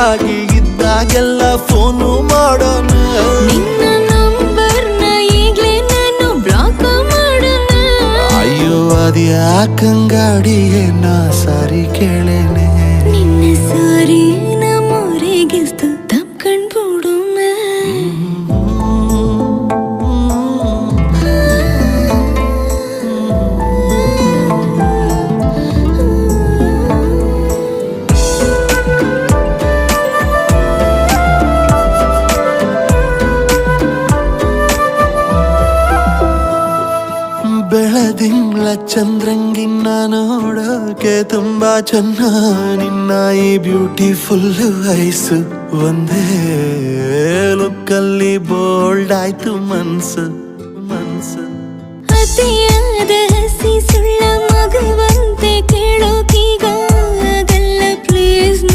ಖಾಲಿ ಇದ್ದಾಗೆಲ್ಲ ಫೋನು ಮಾಡೋಣ. ನಿನ್ನ ನಂಬರ್ನ ಈಗ್ಲೇ ನಾನು ಬ್ಲಾಕ್ ಮಾಡೋಣ. ಅಯ್ಯೋ ಅದ್ಯಾಕಂಗಾಡಿಗೆ ನಾ ಸಾರಿ ಕೇಳೇನೆ. ನಿನ್ನ ಸಾರಿ ನಮ್ಮೂರಿಗಿಸ್ತು ತಪ್ಕೊಂಡ್ಬಿಡೋಣ. ಬೆಳದಿಂಗ್ಳ ಚಂದ್ರಂಗಿನ್ನ ನೋಡೋಕೆ ತುಂಬಾ ಚೆನ್ನ. ನಿನ್ನ ಈ ಬ್ಯೂಟಿಫುಲ್ ಐಸು ಒಂದೇ ಲುಕ್ಕಲ್ಲಿ ಬೋಲ್ಡ್ ಆಯ್ತು ಮನ್ಸು ಮನ್ಸು. ಅತಿಯಾದ ಹಸಿ ಸುಳ್ಳ ಮಗುವಂತೆ ಕೇಳೋಕೆ